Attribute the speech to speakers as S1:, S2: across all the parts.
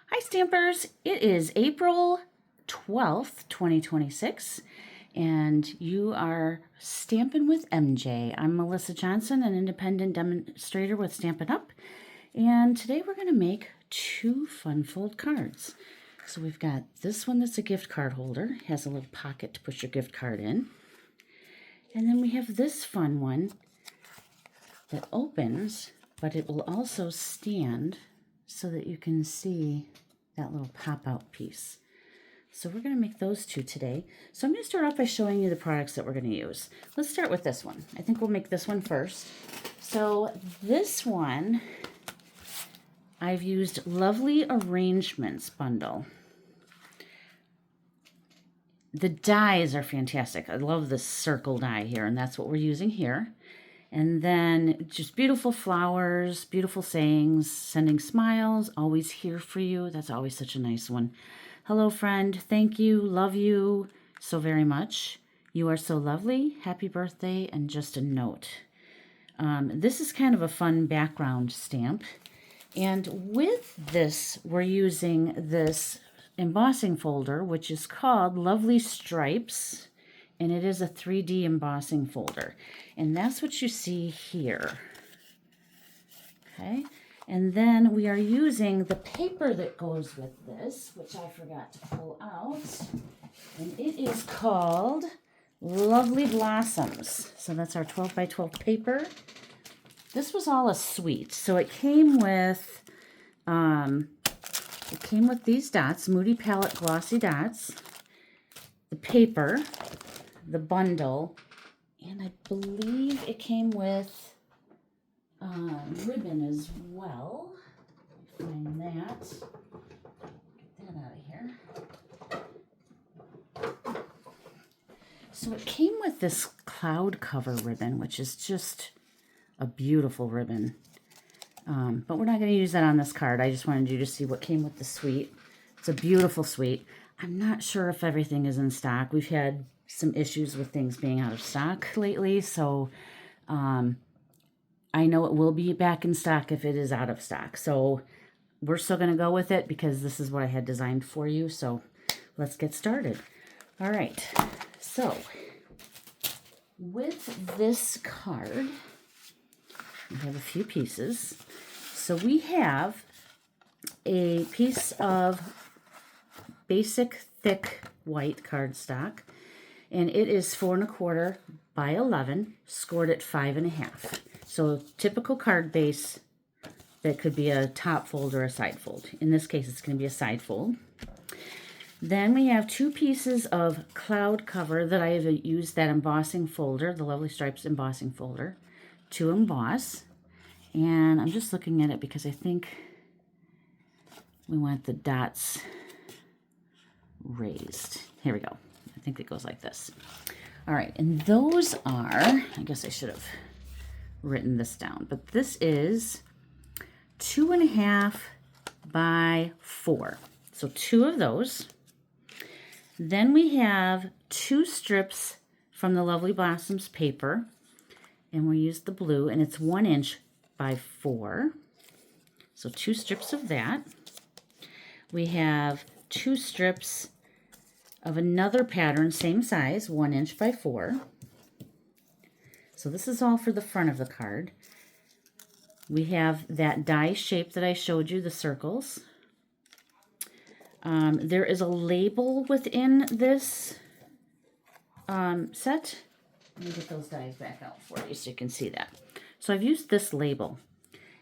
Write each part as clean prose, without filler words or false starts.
S1: Hi Stampers, it is April 12th, 2026, and you are Stampin' with MJ. I'm Melissa Johnson, an independent demonstrator with Stampin' Up, and today we're going to make two fun fold cards. So we've got this one that's a gift card holder, has a little pocket to put your gift card in, and then we have this fun one that opens, but it will also stand so that you can see that little pop-out piece. So we're going to make those two today. So I'm going to start off by showing you the products that we're going to use. Let's start with this one. I think we'll make this one first. So this one, I've used Lovely Arrangements bundle. The dies are fantastic. I love this circle die here, and that's what we're using here. And then just beautiful flowers, beautiful sayings, sending smiles, always here for you. That's always such a nice one. Hello, friend. Thank you. Love you so very much. You are so lovely. Happy birthday. And just a note. This is kind of a fun background stamp. And with this, we're using this embossing folder, which is called Lovely Stripes. And it is a 3D embossing folder. And that's what you see here. Okay. And then we are using the paper that goes with this, which I forgot to pull out. And it is called Lovely Blossoms. So that's our 12 by 12 paper. This was all a suite. So it came with these dots, Moody palette glossy dots, the paper, the bundle, and I believe it came with ribbon as well. Find that. Get that out of here. So it came with this cloud cover ribbon, which is just a beautiful ribbon. But we're not going to use that on this card. I just wanted you to see what came with the suite. It's a beautiful suite. I'm not sure if everything is in stock. We've had some issues with things being out of stock lately, so I know it will be back in stock if it is out of stock. So we're still going to go with it because this is what I had designed for you. So let's get started. All right. So with this card, we have a few pieces. So we have a piece of basic thick white cardstock. And it is 4 1/4 by 11, scored at 5 1/2. So typical card base that could be a top fold or a side fold. In this case, it's going to be a side fold. Then we have two pieces of cloud cover that I have used that embossing folder, the Lovely Stripes embossing folder, to emboss. And I'm just looking at it because I think we want the dots raised. Here we go. I think it goes like this. All right, and those are, I guess I should have written this down, but this is 2 1/2 by 4. So 2 of those. Then we have 2 strips from the Lovely Blossoms paper, and we use the blue, and it's 1 inch by 4. So 2 strips of that. We have 2 strips of another pattern, same size, 1 inch by 4. So this is all for the front of the card. We have that die shape that I showed you, the circles. There is a label within this set. Let me get those dies back out for you so you can see that. So I've used this label.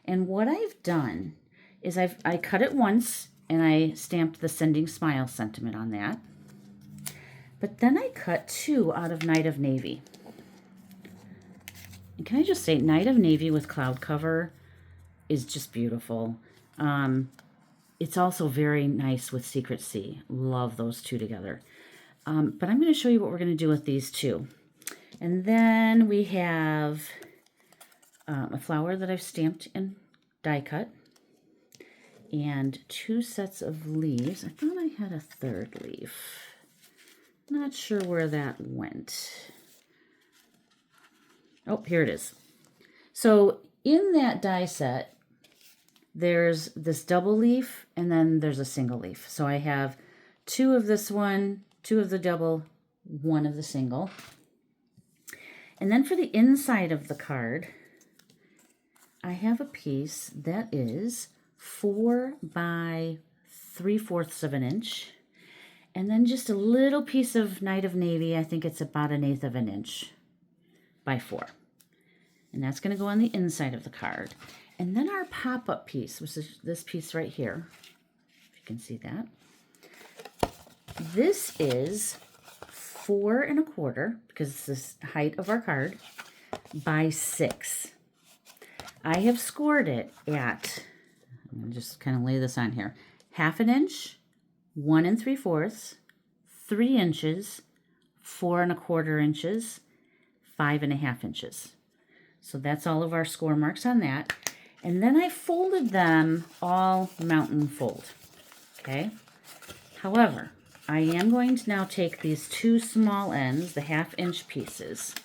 S1: And what I've done is I cut it once and I stamped the sending smile sentiment on that. But then I cut 2 out of Night of Navy. And can I just say, Night of Navy with cloud cover is just beautiful. It's also very nice with Secret Sea. Love those two together. But I'm going to show you what we're going to do with these two. And then we have a flower that I've stamped and die cut. And 2 sets of leaves. I thought I had a third leaf. Not sure where that went. Oh, here it is. So in that die set, there's this double leaf, and then there's a single leaf. So I have 2 of this one, 2 of the double, 1 of the single. And then for the inside of the card, I have a piece that is 4 by 3/4 of an inch. And then just a little piece of Night of Navy. I think it's about 1/8 of an inch by 4. And that's going to go on the inside of the card. And then our pop-up piece, which is this piece right here, if you can see that. This is 4 1/4, because it's the height of our card, by 6. I have scored it at, I'm going to just kind of lay this on here, 1/2 inch, 1 3/4, 3 inches, 4 1/4 inches, 5 1/2 inches. So that's all of our score marks on that. And then I folded them all mountain fold, okay? However, I am going to now take these 2 small ends, the 1/2 inch pieces,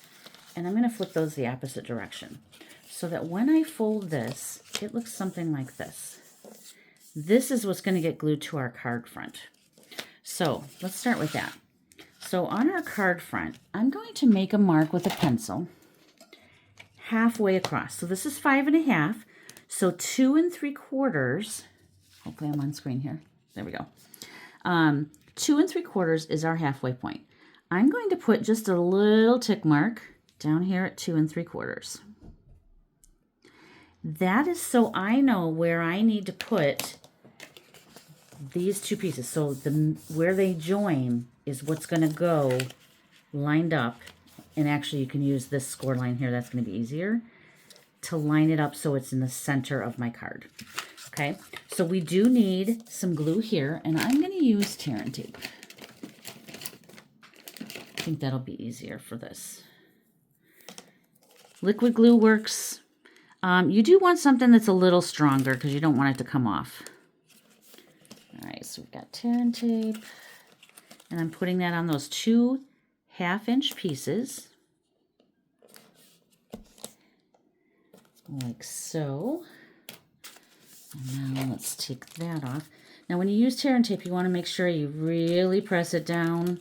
S1: and I'm going to flip those the opposite direction so that when I fold this, it looks something like this. This is what's going to get glued to our card front. So let's start with that. So on our card front, I'm going to make a mark with a pencil halfway across. So this is 5 1/2. So 2 3/4. Hopefully I'm on screen here. There we go. 2 3/4 is our halfway point. I'm going to put just a little tick mark down here at 2 3/4. That is so I know where I need to put these 2 pieces. So where they join is what's going to go lined up. And actually you can use this score line here. That's going to be easier to line it up so it's in the center of my card. Okay, so we do need some glue here, and I'm going to use tear and tape. I think that'll be easier for this. Liquid glue works. You do want something that's a little stronger because you don't want it to come off. All right, so we've got tear and tape, and I'm putting that on those 2 1/2 inch pieces, like so. And now let's take that off. Now when you use tear and tape, you want to make sure you really press it down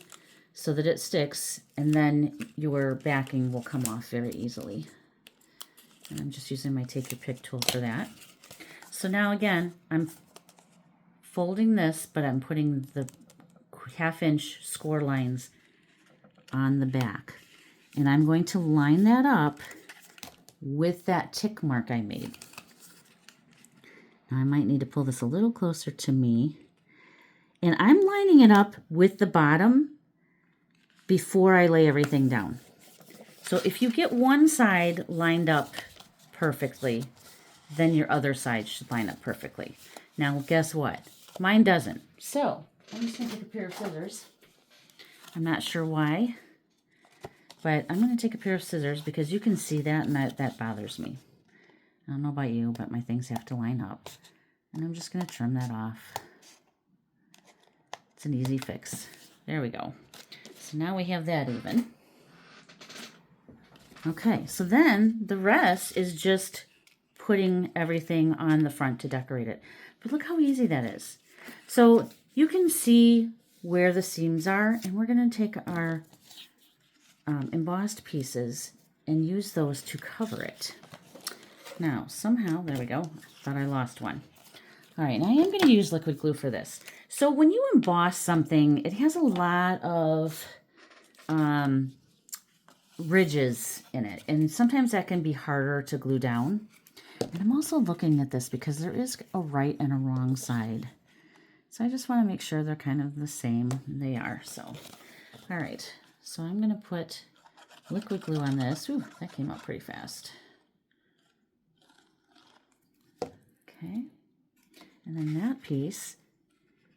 S1: so that it sticks, and then your backing will come off very easily. And I'm just using my Take Your Pick tool for that. So now again, I'm folding this, but I'm putting the 1/2 inch score lines on the back. And I'm going to line that up with that tick mark I made. Now I might need to pull this a little closer to me. And I'm lining it up with the bottom before I lay everything down. So if you get one side lined up perfectly, then your other side should line up perfectly. Now guess what? Mine doesn't. So I'm just going to take a pair of scissors. I'm not sure why, but I'm going to take a pair of scissors because you can see that, and that bothers me. I don't know about you, but my things have to line up. And I'm just going to trim that off. It's an easy fix. There we go. So now we have that even. Okay, so then the rest is just putting everything on the front to decorate it. But look how easy that is. So you can see where the seams are, and we're going to take our embossed pieces and use those to cover it. Now, somehow, there we go. Thought I lost one. All right, now I am going to use liquid glue for this. So when you emboss something, it has a lot of ridges in it, and sometimes that can be harder to glue down. And I'm also looking at this because there is a right and a wrong side. So I just want to make sure they're kind of the same. They are. So, all right. So I'm going to put liquid glue on this. Ooh, that came out pretty fast. Okay. And then that piece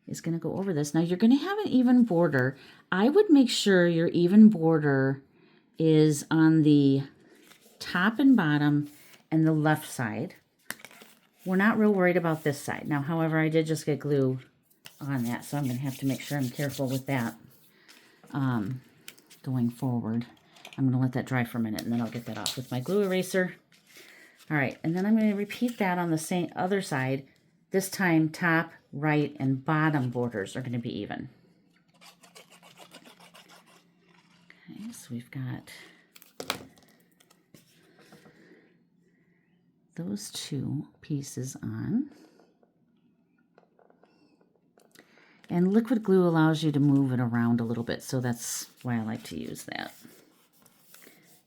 S1: is going to go over this. Now you're going to have an even border. I would make sure your even border is on the top and bottom and the left side. We're not real worried about this side. Now, however, I did just get glue on that, so I'm going to have to make sure I'm careful with that going forward. I'm going to let that dry for a minute, and then I'll get that off with my glue eraser. All right, and then I'm going to repeat that on the same other side. This time, top, right, and bottom borders are going to be even. Okay, so we've got those two pieces on. And liquid glue allows you to move it around a little bit, so that's why I like to use that.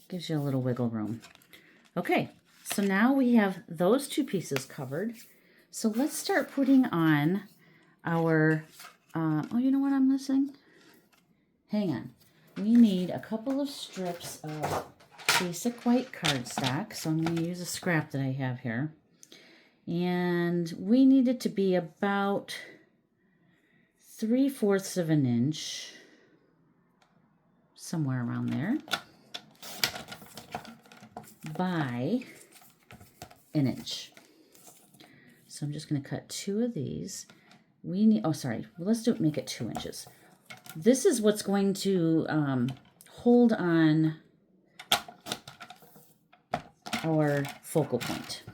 S1: Gives you a little wiggle room. Okay, so now we have those two pieces covered. So let's start putting on our, oh, you know what I'm missing? Hang on. We need a couple of strips of basic white cardstock. So I'm going to use a scrap that I have here. And we need it to be about 3/4 of an inch, somewhere around there, by an inch. So I'm just going to cut 2 of these. We need, oh sorry, let's make it 2 inches. This is what's going to hold on our focal point.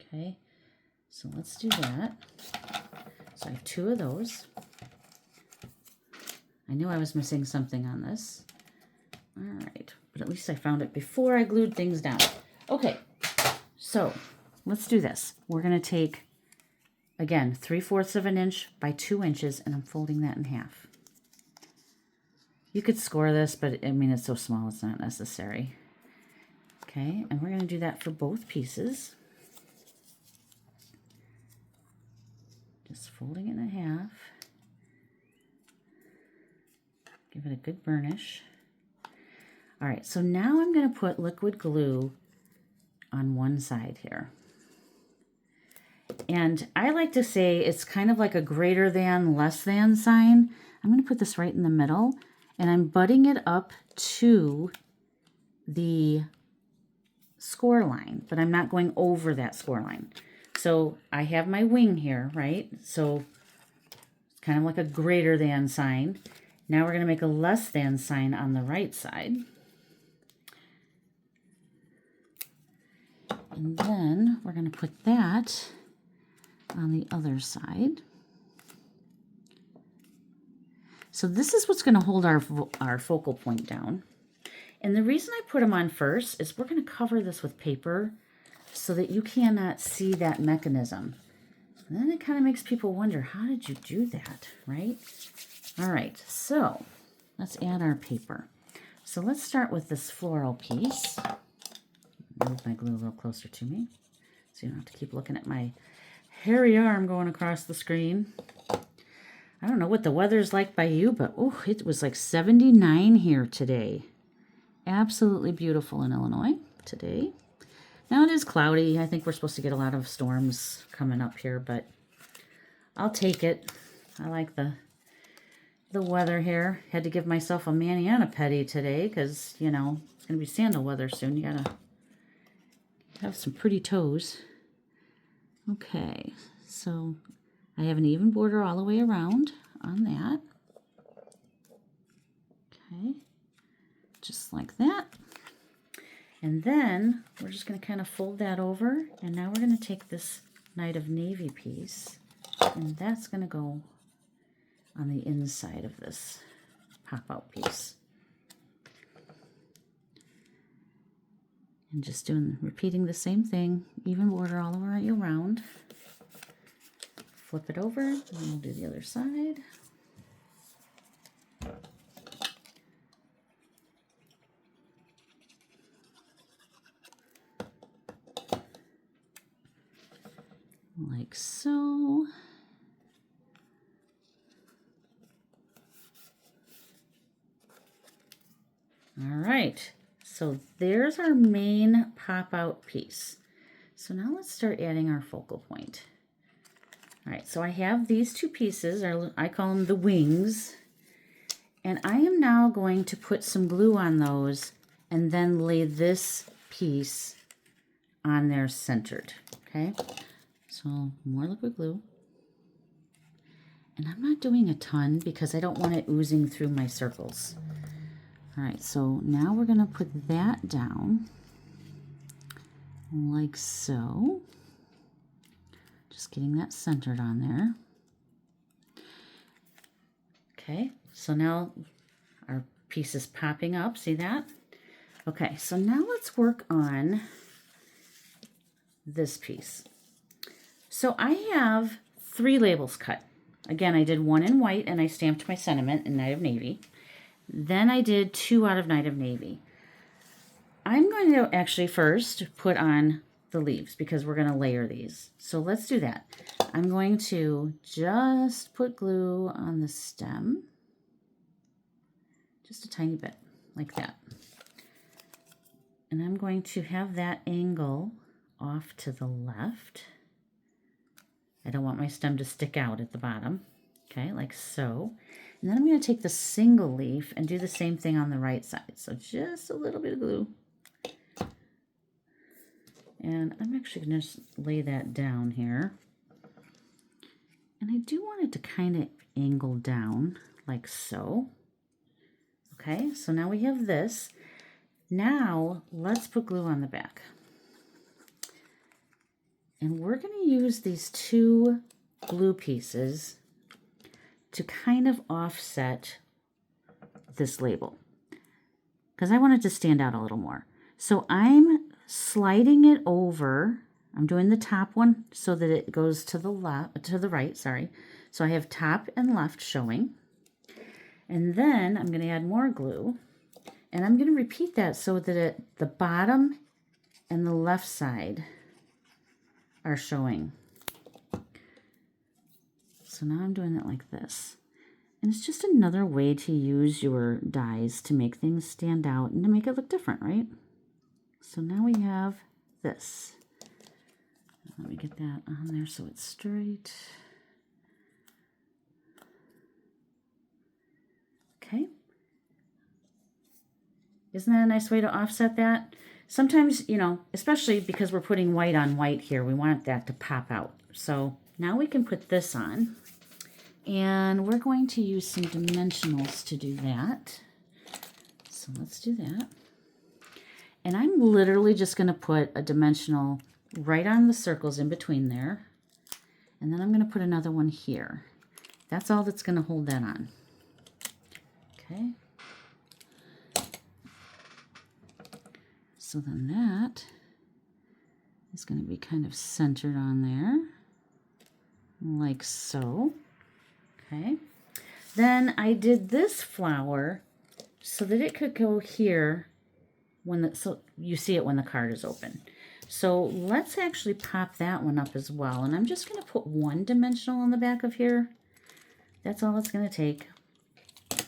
S1: Okay, so let's do that. So I have 2 of those. I knew I was missing something on this. All right, but at least I found it before I glued things down. Okay, so let's do this. We're going to take, again, 3/4 of an inch by 2 inches, and I'm folding that in half. You could score this, but I mean, it's so small, it's not necessary. Okay, and we're going to do that for both pieces. Just folding it in half. Give it a good burnish. All right, so now I'm going to put liquid glue on one side here. And I like to say it's kind of like a greater than, less than sign. I'm going to put this right in the middle, and I'm butting it up to the score line, but I'm not going over that score line. So I have my wing here, right? So it's kind of like a greater than sign. Now we're going to make a less than sign on the right side. And then we're going to put that on the other side. So this is what's going to hold our focal point down. And the reason I put them on first is we're going to cover this with paper so that you cannot see that mechanism. And then it kind of makes people wonder, how did you do that, right? All right, so let's add our paper. So let's start with this floral piece. Move my glue a little closer to me so you don't have to keep looking at my hairy arm going across the screen. I don't know what the weather's like by you, but oh, it was like 79 here today. Absolutely beautiful in Illinois today. Now it is cloudy. I think we're supposed to get a lot of storms coming up here, but I'll take it. I like the weather here. Had to give myself a mani and a pedi today because, you know, it's going to be sandal weather soon. You got to have some pretty toes. Okay, so I have an even border all the way around on that. Okay, just like that. And then we're just going to kind of fold that over. And now we're going to take this Night of Navy piece, and that's going to go on the inside of this pop-out piece. And just repeating the same thing, even border all the way around. Flip it over, and we'll do the other side. Like so. All right, so there's our main pop-out piece. So now let's start adding our focal point. All right, so I have these two pieces, I call them the wings, and I am now going to put some glue on those and then lay this piece on there centered, okay? So more liquid glue. And I'm not doing a ton because I don't want it oozing through my circles. All right, so now we're going to put that down. like so. Just getting that centered on there. Okay, so now our piece is popping up, see that? Okay, so now let's work on this piece. So I have 3 labels cut. Again, I did 1 in white and I stamped my sentiment in Night of Navy. Then I did 2 out of Night of Navy. I'm going to actually first put on the leaves because we're going to layer these. So let's do that. I'm going to just put glue on the stem. Just a tiny bit, like that. And I'm going to have that angle off to the left. I don't want my stem to stick out at the bottom. Okay, like so. And then I'm going to take the single leaf and do the same thing on the right side. So just a little bit of glue. And I'm actually going to just lay that down here. And I do want it to kind of angle down like so. Okay, so now we have this. Now let's put glue on the back. And we're going to use these 2 glue pieces to kind of offset this label because I want it to stand out a little more. So I'm sliding it over. I'm doing the top one so that it goes to the left, to the right, sorry. So I have top and left showing. And then I'm going to add more glue. And I'm going to repeat that so that the bottom and the left side are showing. So now I'm doing it like this. And it's just another way to use your dies to make things stand out and to make it look different, right? So now we have this. Let me get that on there so it's straight. Okay. Isn't that a nice way to offset that? Sometimes, you know, especially because we're putting white on white here, we want that to pop out. So now we can put this on. And we're going to use some dimensionals to do that. So let's do that. And I'm literally just going to put a dimensional right on the circles in between there. And then I'm going to put another one here. That's all that's going to hold that on. Okay. So then that is going to be kind of centered on there, like so. Okay. Then I did this flower so that it could go here when so you see it when the card is open. So let's actually pop that one up as well. And I'm just going to put 1 dimensional on the back of here. That's all it's going to take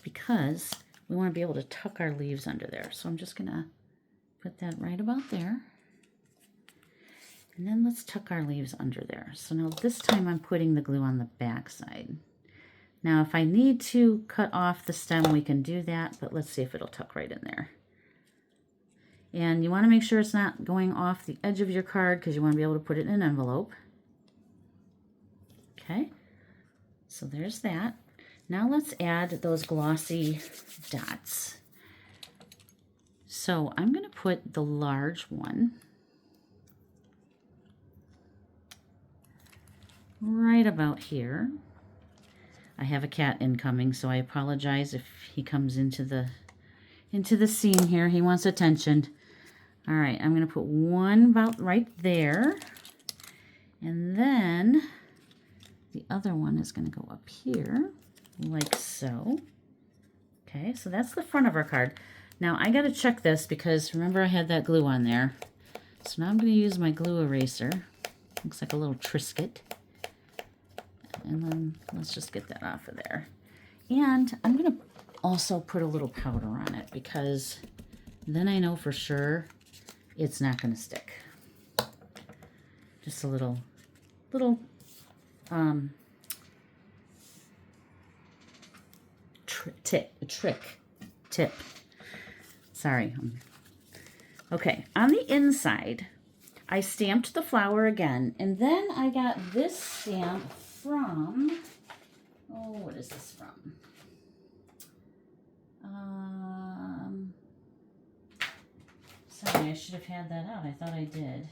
S1: because we want to be able to tuck our leaves under there. So I'm just going to put that right about there. And then let's tuck our leaves under there. So now this time I'm putting the glue on the back side. Now if I need to cut off the stem, we can do that, but let's see if it'll tuck right in there. And you want to make sure it's not going off the edge of your card because you want to be able to put it in an envelope. Okay, so there's that. Now let's add those glossy dots. So I'm going to put the large one right about here. I have a cat incoming, so I apologize if he comes into the scene here. He wants attention. All right, I'm going to put one about right there. And then the other one is going to go up here, like so. Okay, so that's the front of our card. Now I got to check this because remember I had that glue on there. So now I'm going to use my glue eraser. Looks like a little Triscuit. And then let's just get that off of there. And I'm going to also put a little powder on it because then I know for sure it's not going to stick. Just a little tip. Sorry. Okay, on the inside, I stamped the flower again, and then I got this stamp from, oh, what is this from? Sorry, I should have had that out. I thought I did.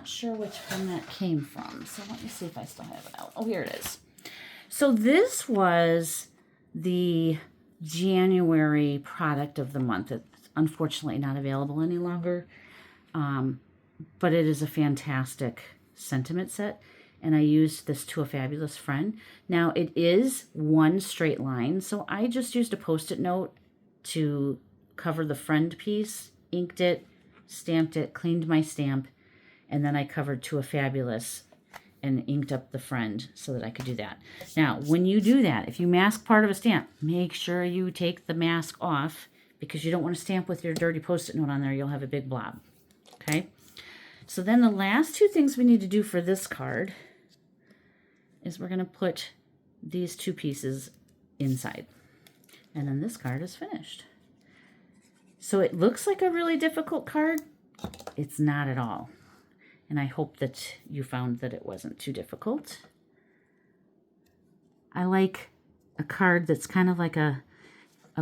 S1: not sure which one that came from. So let me see if I still have it out. Oh, here it is. So this was the January product of the month. It's unfortunately not available any longer, but it is a fantastic sentiment set, and I used this To a Fabulous Friend. Now, it is one straight line, so I just used a Post-it note to cover the friend piece, inked it, stamped it, cleaned my stamp, and then I covered To a Fabulous and inked up the friend so that I could do that. Now, when you do that, if you mask part of a stamp, make sure you take the mask off because you don't want to stamp with your dirty Post-it note on there. You'll have a big blob, okay? So then the last two things we need to do for this card is we're going to put these two pieces inside. And then this card is finished. So it looks like a really difficult card. It's not at all. And I hope that you found that it wasn't too difficult. I like a card that's kind of like a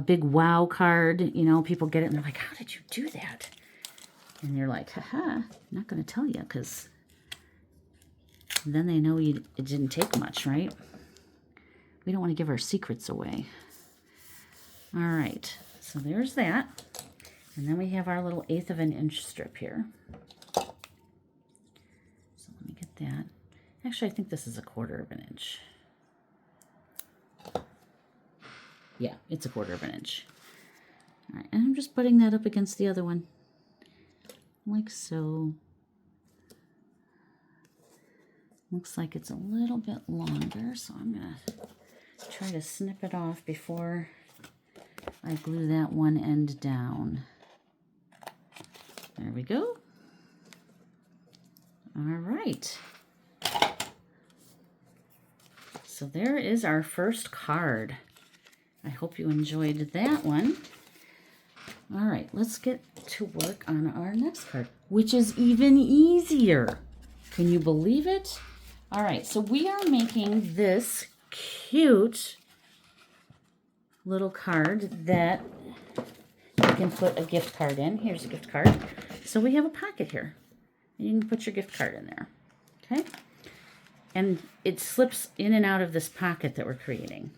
S1: big wow card. You know, people get it and they're like, how did you do that? And you're like, haha, I'm not going to tell you because then they know it didn't take much, right? We don't want to give our secrets away. All right, so there's that. And then we have our little 1/8 of an inch strip here. That. Actually, I think this is 1/4 of an inch. Yeah, it's 1/4 of an inch. All right, and I'm just putting that up against the other one, like so. Looks like it's a little bit longer, so I'm gonna try to snip it off before I glue that one end down. There we go. All right. So there is our first card. I hope you enjoyed that one. All right, let's get to work on our next card, which is even easier. Can you believe it? All right, so we are making this cute little card that you can put a gift card in. Here's a gift card. So we have a pocket here. You can put your gift card in there, okay? And it slips in and out of this pocket that we're creating.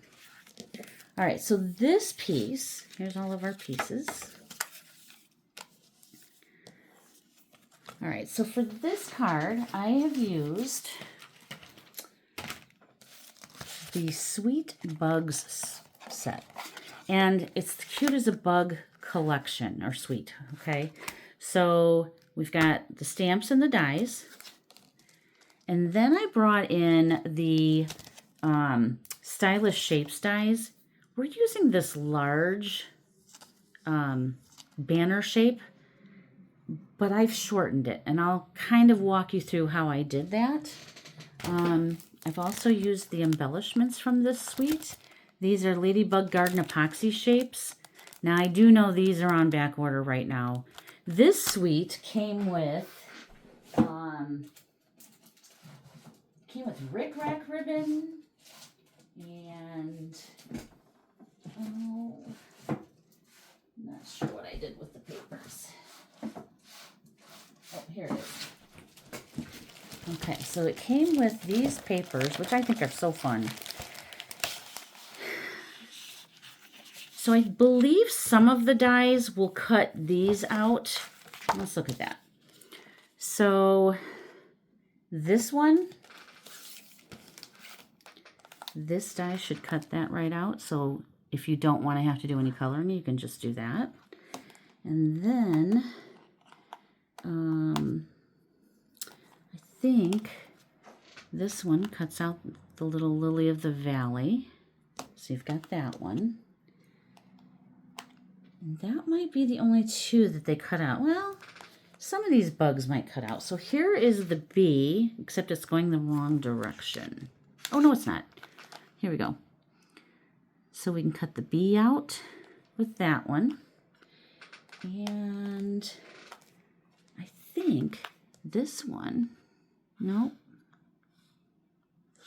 S1: All right, so this piece, here's all of our pieces. All right, so for this card, I have used the Sweet Bugs set. And it's cute as a bug collection, or sweet, okay? So we've got the stamps and the dies. And then I brought in the Stylish Shapes dies. We're using this large banner shape, but I've shortened it. And I'll kind of walk you through how I did that. I've also used the embellishments from this suite. These are Ladybug Garden Epoxy shapes. Now, I do know these are on back order right now. This suite came with Rick Rack ribbon and I'm not sure what I did with the papers. Oh, here it is. Okay, so it came with these papers, which I think are so fun. So I believe some of the dies will cut these out. Let's look at that. So this one, this die should cut that right out. So if you don't want to have to do any coloring, you can just do that. And then I think this one cuts out the little Lily of the Valley. So you've got that one. And that might be the only two that they cut out. Well, some of these bugs might cut out. So here is the bee, except it's going the wrong direction. Oh, no, it's not. Here we go. So we can cut the bee out with that one. And I think this one, no.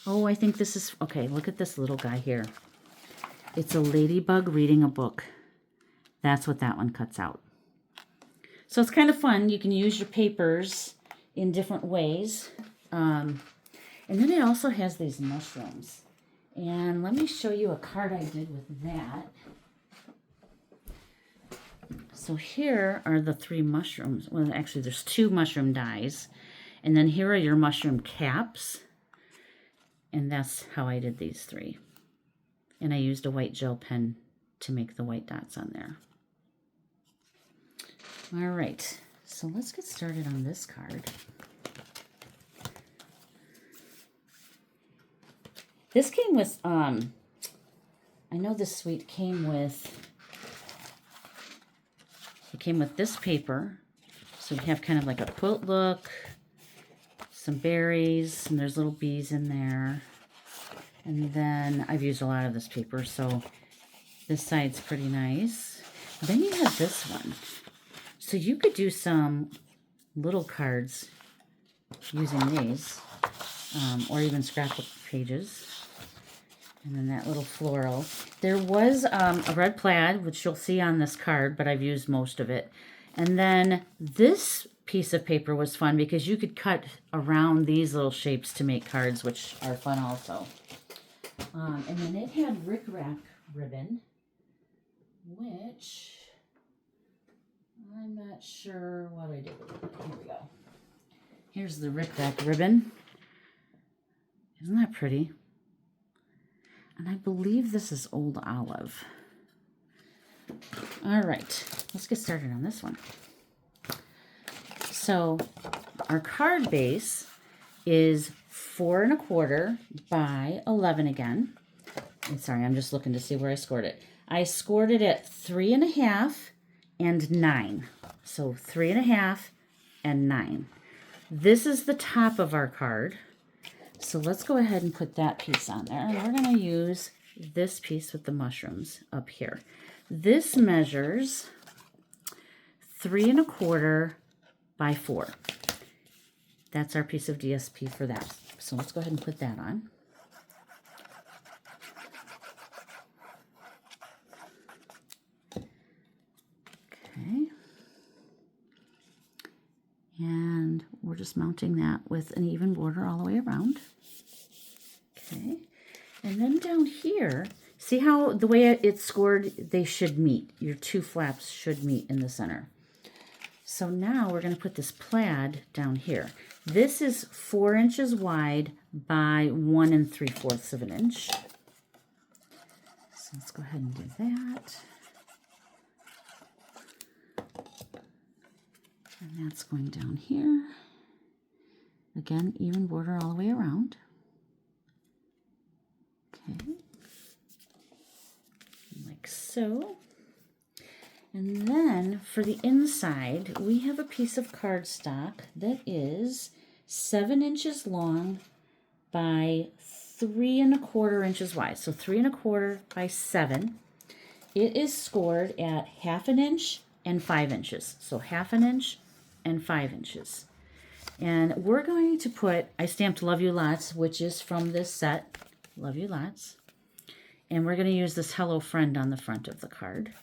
S1: Oh, I think this is, okay, look at this little guy here. It's a ladybug reading a book. That's what that one cuts out. So it's kind of fun. You can use your papers in different ways. And then it also has these mushrooms. And let me show you a card I did with that. So here are the 3 mushrooms. Well, actually, there's 2 mushroom dies. And then here are your mushroom caps. And that's how I did these 3. And I used a white gel pen to make the white dots on there. All right, so let's get started on this card. This came with, I know this suite came with, it came with this paper. So you have kind of like a quilt look, some berries, and there's little bees in there. And then I've used a lot of this paper, so this side's pretty nice. Then you have this one. So you could do some little cards using these, or even scrapbook pages. And then that little floral. There was a red plaid, which you'll see on this card, but I've used most of it. And then this piece of paper was fun because you could cut around these little shapes to make cards, which are fun also. And then it had rickrack ribbon, which I'm not sure what I did with it. Here we go. Here's the rickrack ribbon. Isn't that pretty? And I believe this is Old Olive. All right, let's get started on this one. So our card base is 4 1/4 by 11 again. I'm sorry, I'm just looking to see where I scored it. I scored it at 3 1/2 and 9. So 3 1/2 and 9. This is the top of our card. So let's go ahead and put that piece on there. And we're going to use this piece with the mushrooms up here. This measures 3 1/4 by 4. That's our piece of DSP for that. So let's go ahead and put that on. Okay. And we're just mounting that with an even border all the way around. Okay. And then down here, see how the way it's scored, they should meet. Your 2 flaps should meet in the center. So now we're going to put this plaid down here. This is 4 inches wide by 1 3/4 inch. So let's go ahead and do that. And that's going down here. Again, even border all the way around. Okay. Like so. And then for the inside, we have a piece of cardstock that is 7 inches long by 3 1/4 inches wide. So 3 1/4 by 7. It is scored at 1/2 inch and 5 inches. So 1/2 inch and 5 inches. And we're going to put, I stamped Love You Lots, which is from this set, Love You Lots. And we're going to use this Hello Friend on the front of the card.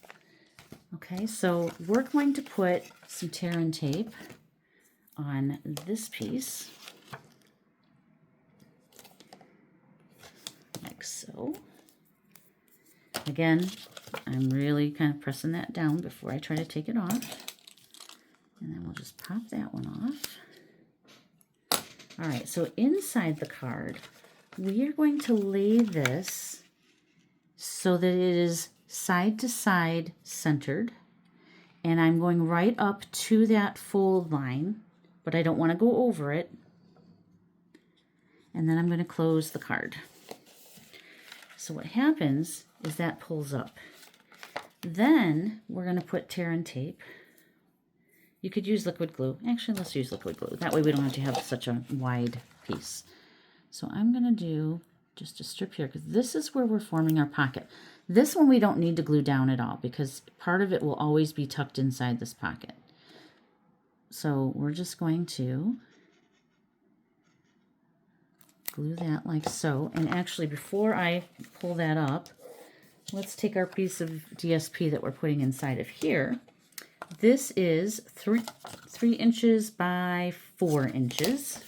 S1: Okay, so we're going to put some tear and tape on this piece, like so. Again, I'm really kind of pressing that down before I try to take it off. And then we'll just pop that one off. All right, so inside the card, we are going to lay this so that it is side to side centered. And I'm going right up to that fold line, but I don't want to go over it. And then I'm going to close the card. So what happens is that pulls up. Then we're going to put tear and tape. You could use liquid glue. Actually, let's use liquid glue. That way we don't have to have such a wide piece. So I'm going to do just a strip here because this is where we're forming our pocket. This one we don't need to glue down at all because part of it will always be tucked inside this pocket. So we're just going to glue that like so. And actually, before I pull that up, let's take our piece of DSP that we're putting inside of here. This is 3 inches by 4 inches.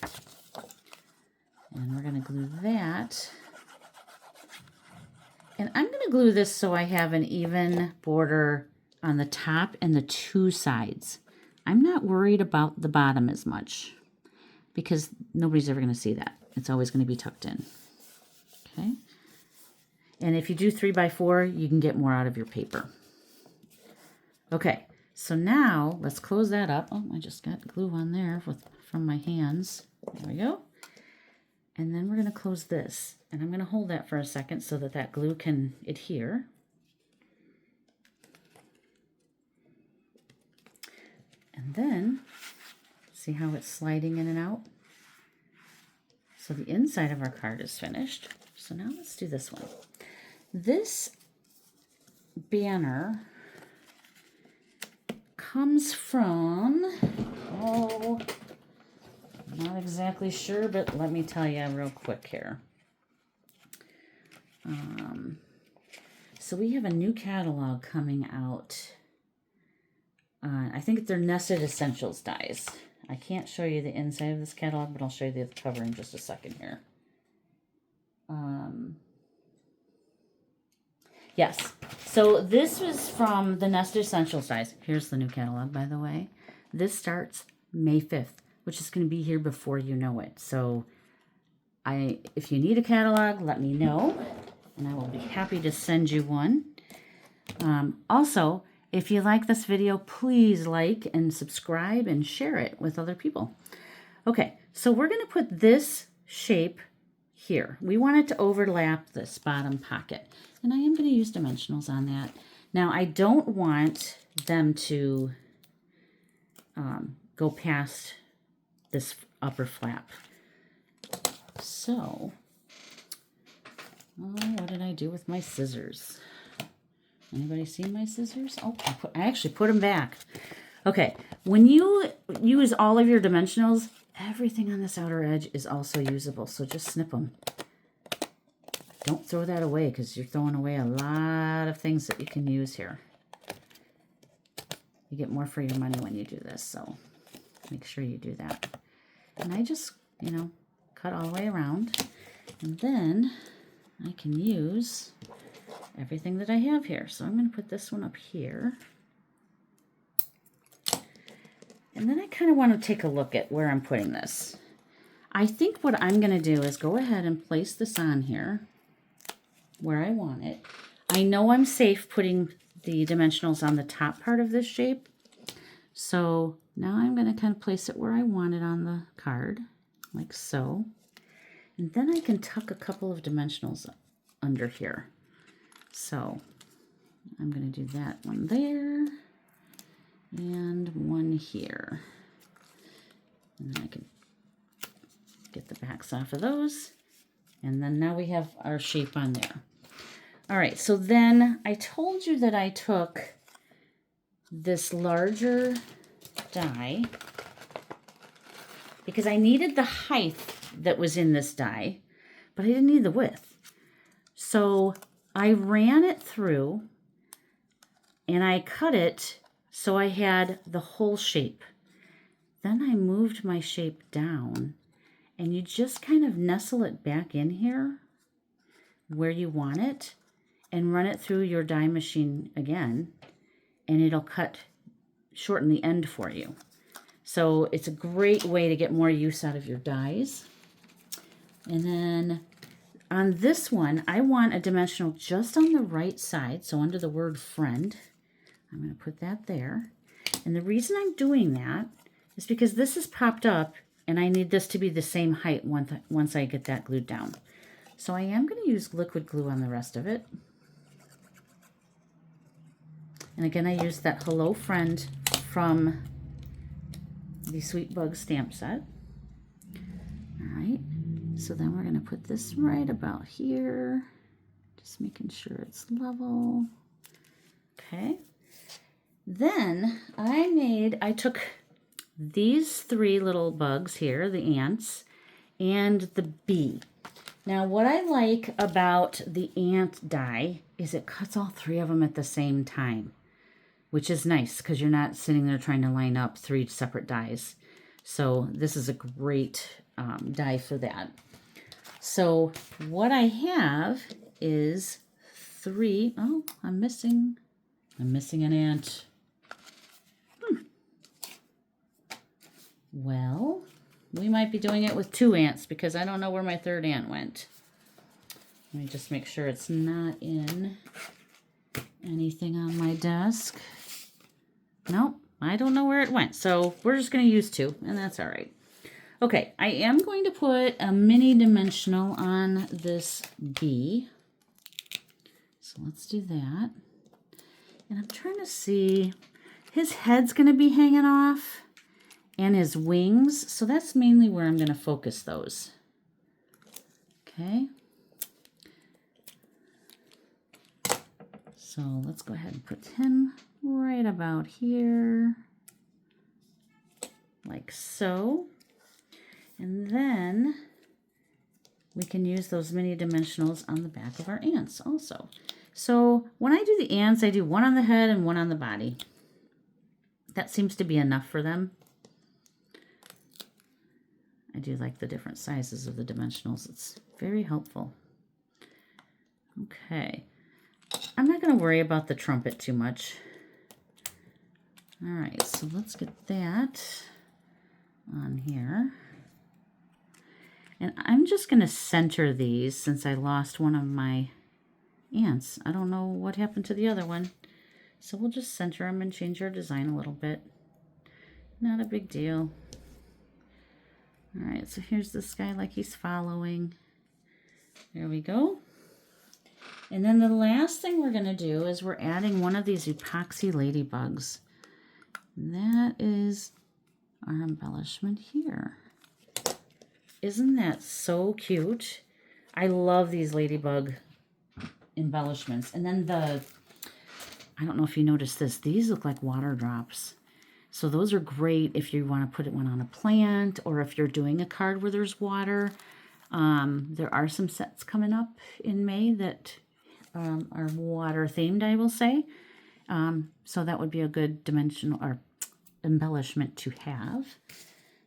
S1: And we're going to glue that. And I'm going to glue this so I have an even border on the top and the 2 sides. I'm not worried about the bottom as much because nobody's ever going to see that. It's always going to be tucked in. Okay. And if you do 3 by 4, you can get more out of your paper. Okay. So now let's close that up. Oh, I just got glue on there from my hands. There we go. And then we're going to close this. And I'm going to hold that for a second so that that glue can adhere. And then, see how it's sliding in and out? So the inside of our card is finished. So now let's do this one. This banner comes from, oh, not exactly sure, but let me tell you real quick here. So we have a new catalog coming out. I think they're Nested Essentials dies. I can't show you the inside of this catalog, but I'll show you the cover in just a second here. Yes, so this was from the Nested Essentials dies. Here's the new catalog, by the way. This starts May 5th, which is going to be here before you know it. So if you need a catalog, let me know, and I will be happy to send you one. Also, if you like this video, please like and subscribe and share it with other people. Okay, so we're going to put this shape here. We want it to overlap this bottom pocket, and I am going to use dimensionals on that. Now, I don't want them to go past this upper flap. So, what did I do with my scissors? Anybody seen my scissors? Oh, I actually put them back. Okay, when you use all of your dimensionals, everything on this outer edge is also usable, so just snip them. Don't throw that away because you're throwing away a lot of things that you can use here. You get more for your money when you do this, so make sure you do that. And I just, cut all the way around, and then I can use everything that I have here. So I'm going to put this one up here. And then I kind of want to take a look at where I'm putting this. I think what I'm going to do is go ahead and place this on here where I want it. I know I'm safe putting the dimensionals on the top part of this shape. So now I'm going to kind of place it where I want it on the card, like so. And then I can tuck a couple of dimensionals under here. So I'm going to do that one there and one here. And then I can get the backs off of those. And then now we have our shape on there. All right, so then I told you that I took this larger die because I needed the height that was in this die, but I didn't need the width. So I ran it through and I cut it so I had the whole shape. Then I moved my shape down, and you just kind of nestle it back in here where you want it and run it through your die machine again, and it'll shorten the end for you. So it's a great way to get more use out of your dies. And then on this one, I want a dimensional just on the right side, so under the word friend. I'm going to put that there. And the reason I'm doing that is because this is popped up, and I need this to be the same height once I get that glued down. So I am going to use liquid glue on the rest of it. And again, I used that Hello Friend from the Sweet Bug stamp set. All right, so then we're going to put this right about here, just making sure it's level. Okay, then I took these 3 little bugs here, the ants, and the bee. Now, what I like about the ant die is it cuts all 3 of them at the same time, which is nice because you're not sitting there trying to line up 3 separate dies. So this is a great die for that. So what I have is 3. Oh, I'm missing an ant. Well, we might be doing it with 2 ants because I don't know where my 3rd ant went. Let me just make sure it's not in anything on my desk. Nope, I don't know where it went. So we're just going to use 2, and that's all right. Okay, I am going to put a mini dimensional on this bee. So let's do that. And I'm trying to see, his head's going to be hanging off and his wings. So that's mainly where I'm going to focus those. Okay. So let's go ahead and put him right about here, like so. And then we can use those mini dimensionals on the back of our ants also. So when I do the ants, I do 1 on the head and 1 on the body. That seems to be enough for them. I do like the different sizes of the dimensionals. It's very helpful. Okay. I'm not going to worry about the trumpet too much. All right, so let's get that on here. And I'm just going to center these since I lost one of my ants. I don't know what happened to the other one. So we'll just center them and change our design a little bit. Not a big deal. All right, so here's this guy like he's following. There we go. And then the last thing we're going to do is we're adding one of these epoxy ladybugs. That is our embellishment here. Isn't that so cute? I love these ladybug embellishments. And then I don't know if you noticed this, these look like water drops. So those are great if you want to put one on a plant or if you're doing a card where there's water. There are some sets coming up in May that are water themed, I will say. So that would be a good dimensional or embellishment to have.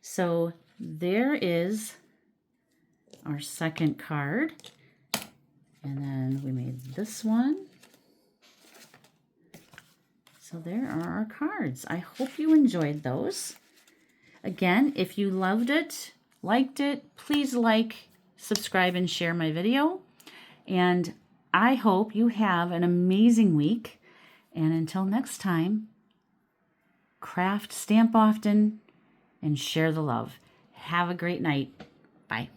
S1: So there is our second card. And then we made this one. So there are our cards. I hope you enjoyed those. Again, if you loved it, liked it, please like, subscribe, and share my video. And I hope you have an amazing week. And until next time, craft, stamp often, and share the love. Have a great night. Bye.